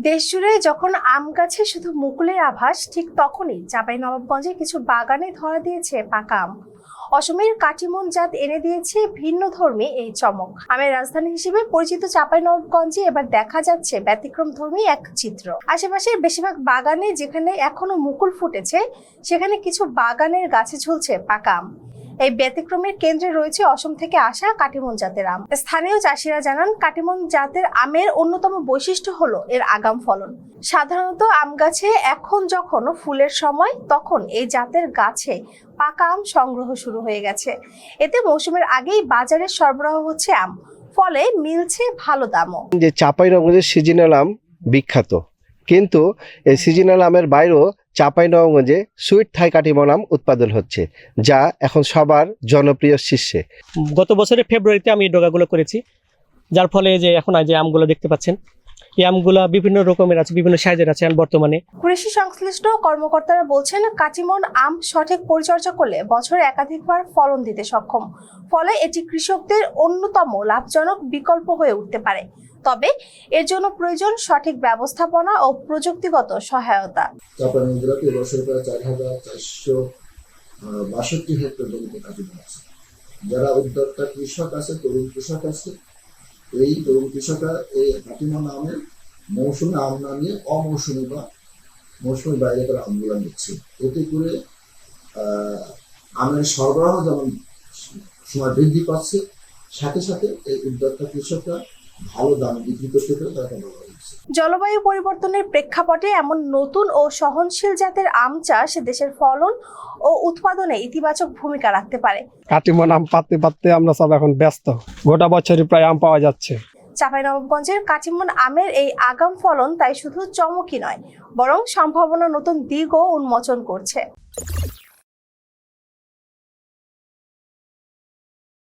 দেশজুড়ে যখন আম গাছে শুধু মুকুলের আভাস, ঠিক তখনই চাঁপাইনবাবগঞ্জে কিছু বাগানে ধরা দিয়েছে পাকা আম। অসমের কাটিমন জাত এনে দিয়েছে ভিন্নধর্মী এই চমক। আমের রাজধানী হিসেবে পরিচিত চাঁপাইনবাবগঞ্জে এবার দেখা যাচ্ছে ব্যতিক্রমধর্মী এক চিত্র। আশেপাশের বেশিরভাগ বাগানে যেখানে এখনো মুকুল ফুটেছে, সেখানে কিছু বাগানের গাছে ঝুলছে পাকা আম। এই ব্যতিক্রমের কেন্দ্রে রয়েছে অসম থেকে আসা কাটিমন জাতের আম। স্থানীয় চাষিরা জানান, কাটিমন জাতের আমের অন্যতম বৈশিষ্ট্য হলো এর আগাম ফলন। সাধারণত আম গাছে এখন যখন ফুলের সময়, তখন এই জাতের গাছে পাকা আম সংগ্রহ শুরু হয়ে গেছে। এতে মৌসুমের আগেই বাজারে সরবরাহ হচ্ছে আম, ফলে মিলছে ভালো দামও। যে চাঁপাইনবাবগঞ্জের সিজনাল আম বিখ্যাত, কিন্তু এই সিজনাল আমের বাইরেও চাঁপাইনবাবগঞ্জে সুইট থাই কাটিমন আম উৎপাদন হচ্ছে, যা এখন সবার জনপ্রিয় শীর্ষে। গত বছরের ফেব্রুয়ারিতে আমি এই ডগাগুলো করেছি, যার ফলে যে এখন যে আমগুলো দেখতে পাচ্ছেন, এই আমগুলো বিভিন্ন রকমের আছে, বিভিন্ন সাইজের আছে বর্তমানে। কৃষি সংশ্লিষ্ট কর্মকর্তারা বলছেন, কাটিমন আম সঠিক পরিচর্যা করলে বছরে একাধিকবার ফলন দিতে সক্ষম, ফলে এটি কৃষকদের অন্যতম লাভজনক বিকল্প হয়ে উঠতে পারে। তবে এর জন্য প্রয়োজন সঠিক ব্যবস্থাপনা ও প্রযুক্তিগত সহায়তা। চাঁপাইনবাবগঞ্জে এবছর প্রায় 4,462 হেক্টর জমিতে কাটিমন আছে। যারা উদ্যোক্তা কৃষক আছে, তরুণ কৃষক আছে, এই তরুণ কৃষকরা এই কাটিমন আমের মৌসুমে আম না নিয়ে অমৌসুমী বা মৌসুমের বাইরে তারা আমগুলো নিচ্ছে। এতে করে আমের সরবরাহ যেমন সময় বৃদ্ধি পাচ্ছে, সাথে সাথে এই উদ্যোক্তা কৃষকরা ভালো দাম বিক্রি করতে পেরে তারা ভালো হচ্ছে। জলবায়ু পরিবর্তনের প্রেক্ষাপটে এমন নতুন ও সহনশীল জাতের আম চাষ দেশের ফলন ও উৎপাদনে ইতিবাচক ভূমিকা রাখতে পারে। কাটিমন আম পাততে পাততে আমরা সব এখন ব্যস্ত, গোটা বছরই প্রায় আম পাওয়া যাচ্ছে। চাঁপাইনবাবগঞ্জের কাটিমন আমের এই আগাম ফলন তাই শুধু চমকই নয়, বরং সম্ভাবনা নতুন দিকও উন্মোচন করছে।